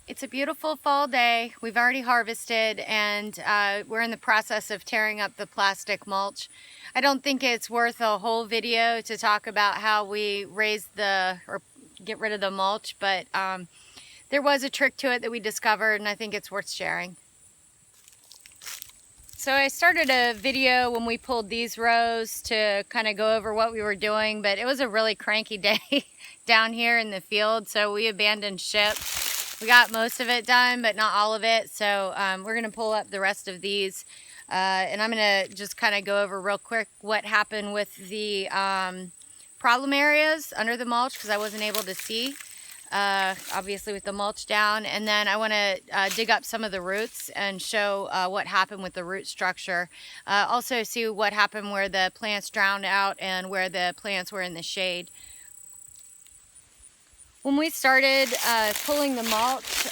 It's a beautiful fall day. We've already harvested and we're in the process of tearing up the plastic mulch. I don't think it's worth a whole video to talk about how we raise or get rid of the mulch, but there was a trick to it that we discovered and I think it's worth sharing. So I started a video when we pulled these rows to kind of go over what we were doing, but it was a really cranky day down here in the field, so we abandoned ship. We got most of it done, but not all of it, so we're going to pull up the rest of these, and I'm going to just kind of go over real quick what happened with the problem areas under the mulch, because I wasn't able to see. Obviously with the mulch down, and then I want to dig up some of the roots and show what happened with the root structure. Also see what happened where the plants drowned out and where the plants were in the shade. When we started pulling the mulch,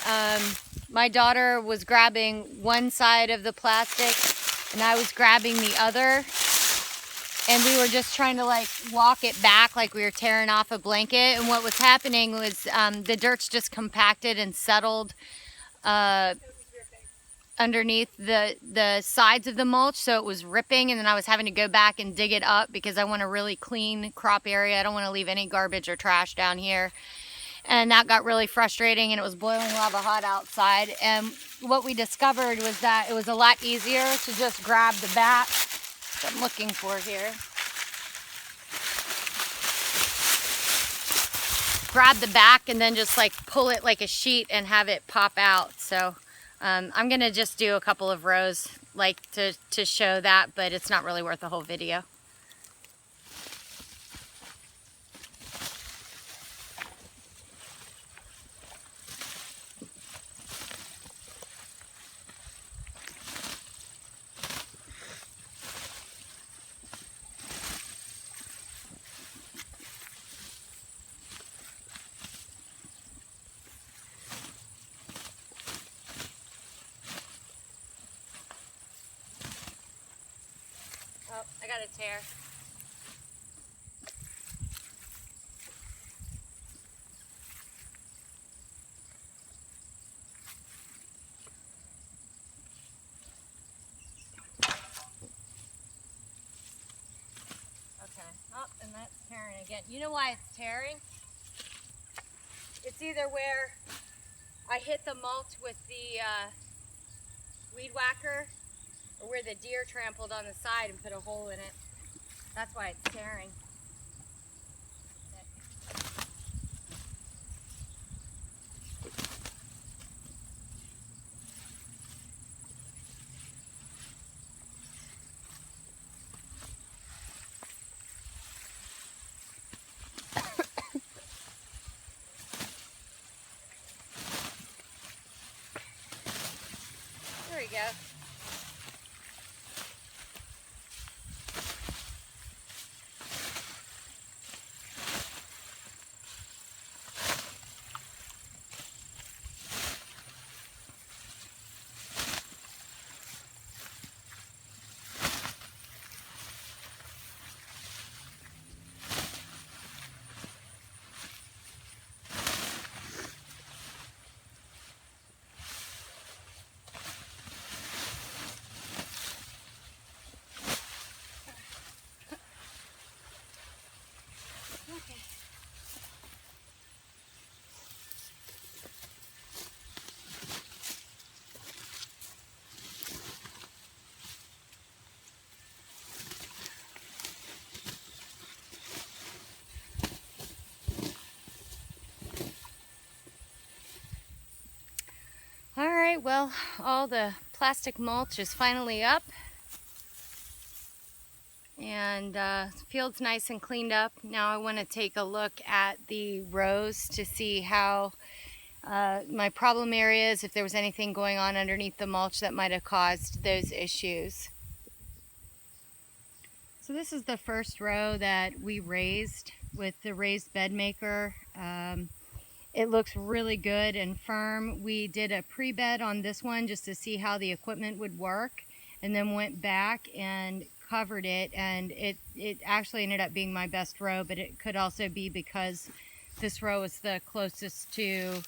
my daughter was grabbing one side of the plastic and I was grabbing the other. And we were just trying to like walk it back like we were tearing off a blanket. And what was happening was the dirt's just compacted and settled underneath the sides of the mulch. So it was ripping, and then I was having to go back and dig it up because I want a really clean crop area. I don't want to leave any garbage or trash down here. And that got really frustrating, and it was boiling lava hot outside. And what we discovered was that it was a lot easier to just grab the back I'm looking for here. Grab the back and then just like pull it like a sheet and have it pop out. So I'm gonna just do a couple of rows like to show that, but it's not really worth the whole video. Oh, I got a tear. Okay. Oh, and that's tearing again. You know why it's tearing? It's either where I hit the mulch with the weed whacker, or where the deer trampled on the side and put a hole in it. That's why it's tearing. There we go. Okay. All right, well, all the plastic mulch is finally up. And the field's nice and cleaned up. Now I want to take a look at the rows to see how my problem areas, if there was anything going on underneath the mulch that might have caused those issues. So this is the first row that we raised with the raised bed maker. It looks really good and firm. We did a pre-bed on this one just to see how the equipment would work, and then went back and covered it, and it actually ended up being my best row, but it could also be because this row is the closest to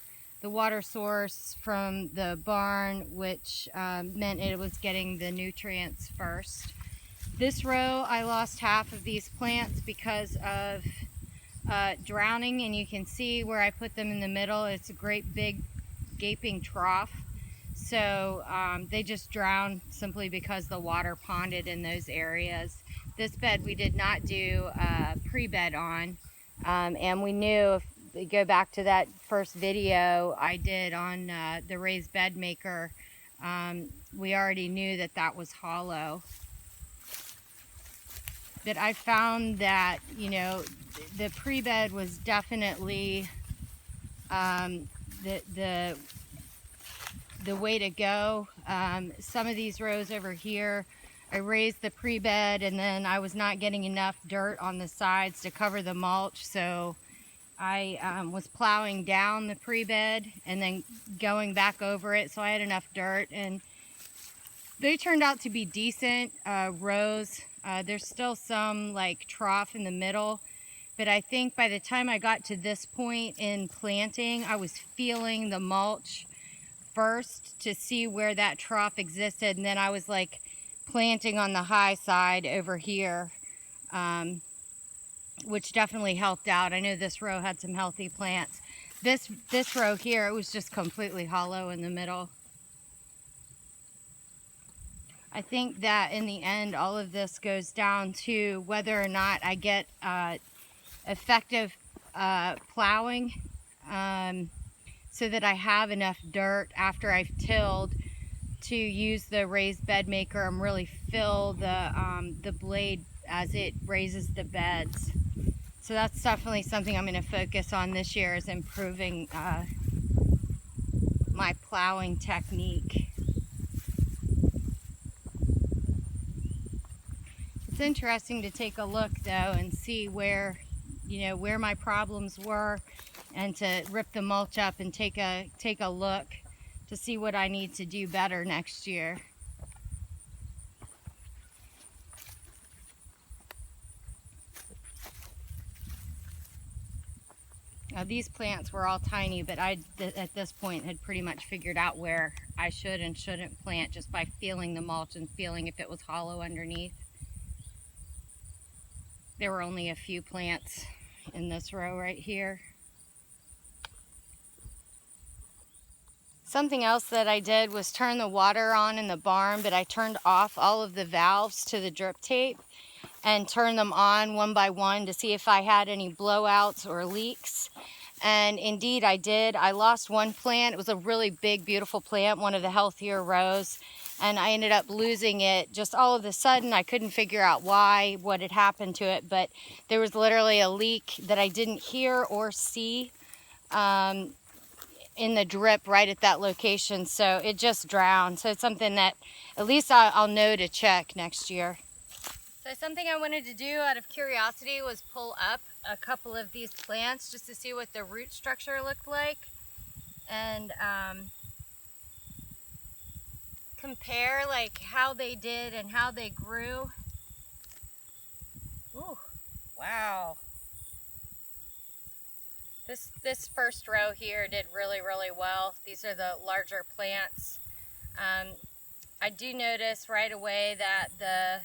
the water source from the barn, which meant it was getting the nutrients first. This row, I lost half of these plants because of drowning, and you can see where I put them in the middle. It's a great big gaping trough. So they just drowned simply because the water ponded in those areas. This bed we did not do a pre-bed on, and we knew, if we go back to that first video I did on the raised bed maker, we already knew that that was hollow. But I found that, you know, the pre-bed was definitely the way to go. Some of these rows over here, I raised the pre-bed, and then I was not getting enough dirt on the sides to cover the mulch, so I was plowing down the pre-bed and then going back over it, so I had enough dirt, and they turned out to be decent rows. There's still some like trough in the middle, but I think by the time I got to this point in planting, I was feeling the mulch first to see where that trough existed, and then I was like planting on the high side over here, which definitely helped out. I know this row had some healthy plants. This row here, it was just completely hollow in the middle. I think that in the end, all of this goes down to whether or not I get effective plowing, so that I have enough dirt after I've tilled to use the raised bed maker and really fill the blade as it raises the beds. So that's definitely something I'm going to focus on this year, is improving my plowing technique. It's interesting to take a look though and see where, you know, where my problems were, and to rip the mulch up and take a look to see what I need to do better next year. Now these plants were all tiny, but I at this point had pretty much figured out where I should and shouldn't plant just by feeling the mulch and feeling if it was hollow underneath. There were only a few plants in this row right here. Something else that I did was turn the water on in the barn, but I turned off all of the valves to the drip tape and turned them on one by one to see if I had any blowouts or leaks. And indeed I did. I lost one plant. It was a really big, beautiful plant, one of the healthier rows, and I ended up losing it just all of a sudden. I couldn't figure out why, what had happened to it, but there was literally a leak that I didn't hear or see in the drip right at that location, so it just drowned. So it's something that at least I'll know to check next year. So something I wanted to do out of curiosity was pull up a couple of these plants just to see what the root structure looked like, and compare like how they did and how they grew. Ooh, wow. This first row here did really, really well. These are the larger plants. I do notice right away that the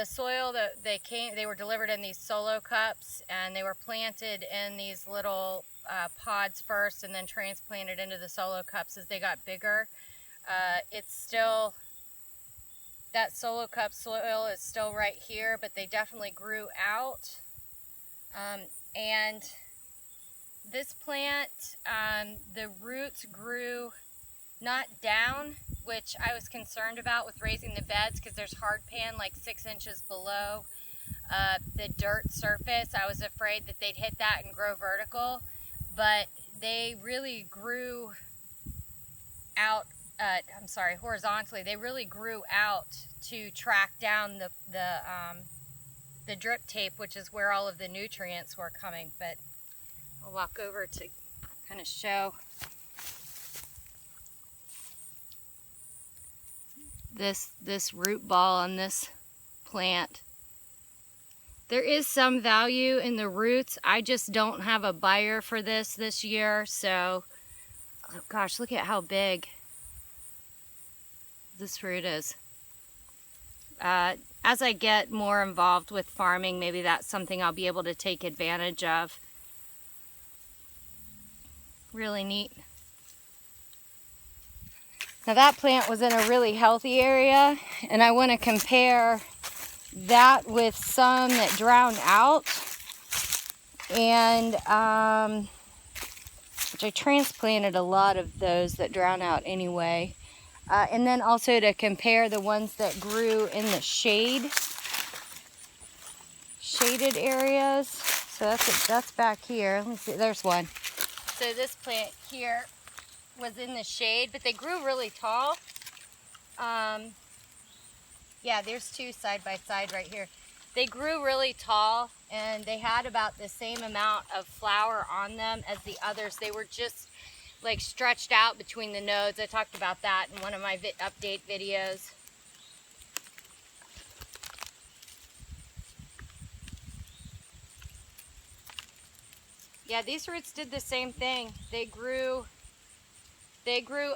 soil that they were delivered in these solo cups, and they were planted in these little pods first and then transplanted into the solo cups as they got bigger. It's still, that solo cup soil is still right here, but they definitely grew out. And this plant, the roots grew not down, which I was concerned about with raising the beds, because there's hard pan like 6 inches below the dirt surface. I was afraid that they'd hit that and grow vertical, but they really grew out, horizontally. They really grew out to track down the drip tape, which is where all of the nutrients were coming. But I'll walk over to kind of show this root ball on this plant. There is some value in the roots. I just don't have a buyer for this year, so, oh gosh, look at how big this fruit is. As I get more involved with farming, maybe that's something I'll be able to take advantage of. Really neat. Now that plant was in a really healthy area, and I want to compare that with some that drowned out, and which I transplanted a lot of those that drown out anyway, and then also to compare the ones that grew in the shaded areas. So that's back here. Let me see, there's one. So this plant here was in the shade, but they grew really tall. Yeah, there's two side by side right here. They grew really tall, and they had about the same amount of flower on them as the others. They were just like stretched out between the nodes. I talked about that in one of my update videos. Yeah, these roots did the same thing. They grew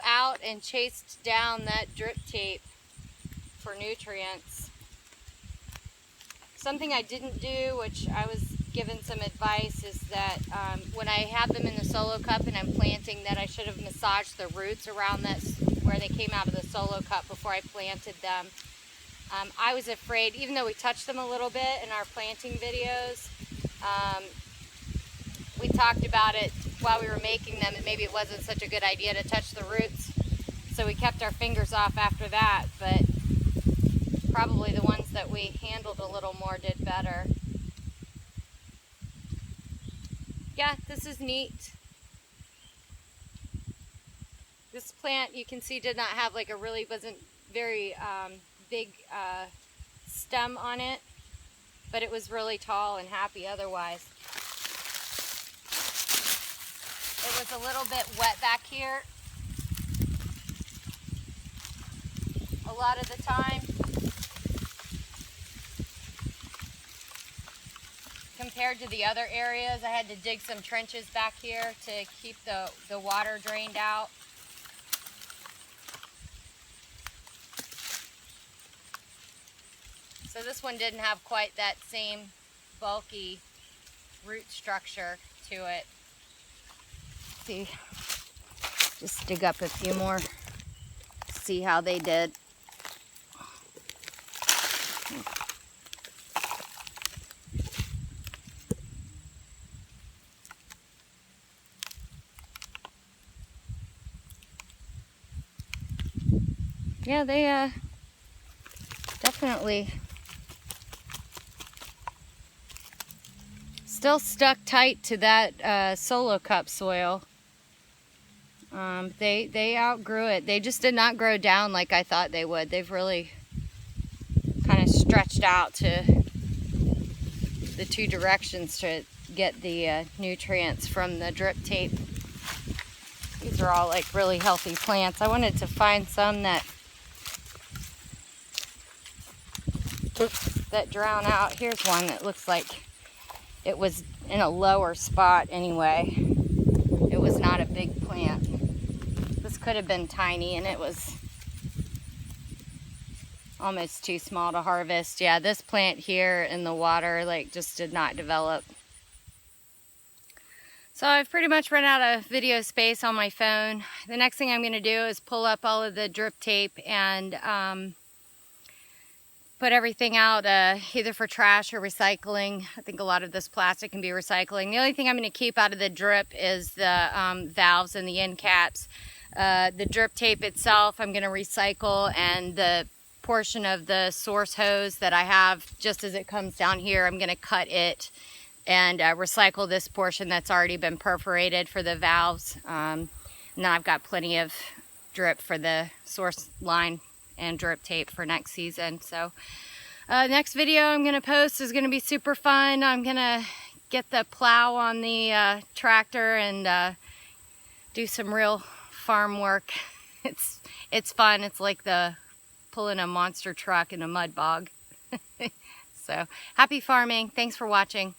out and chased down that drip tape for nutrients. Something I didn't do, which I was given some advice, is that when I have them in the solo cup and I'm planting, that I should have massaged the roots around this where they came out of the solo cup before I planted them. I was afraid, even though we touched them a little bit in our planting videos, we talked about it while we were making them, and maybe it wasn't such a good idea to touch the roots, so we kept our fingers off after that, but probably the ones that we handled a little more did better. Yeah, this is neat. This plant, you can see, did not have like wasn't very big stem on it, but it was really tall and happy otherwise. It was a little bit wet back here a lot of the time. Compared to the other areas, I had to dig some trenches back here to keep the water drained out. So this one didn't have quite that same bulky root structure to it. Let's see, just dig up a few more, see how they did. Yeah, they definitely still stuck tight to that solo cup soil. They outgrew it. They just did not grow down like I thought they would. They've really kind of stretched out to the two directions to get the nutrients from the drip tape. These are all like really healthy plants. I wanted to find some that drown out. Here's one that looks like it was in a lower spot anyway. It was not a big plant. This could have been tiny, and it was almost too small to harvest. Yeah, this plant here in the water like just did not develop. So I've pretty much run out of video space on my phone. The next thing I'm going to do is pull up all of the drip tape and put everything out either for trash or recycling. I think a lot of this plastic can be recycling. The only thing I'm going to keep out of the drip is the valves and the end caps. The drip tape itself I'm going to recycle, and the portion of the source hose that I have just as it comes down here, I'm going to cut it and recycle this portion that's already been perforated for the valves. And then I've got plenty of drip for the source line and drip tape for next season. So next video I'm going to post is going to be super fun. I'm going to get the plow on the tractor and do some real farm work. It's fun. It's like pulling a monster truck in a mud bog. So happy farming. Thanks for watching.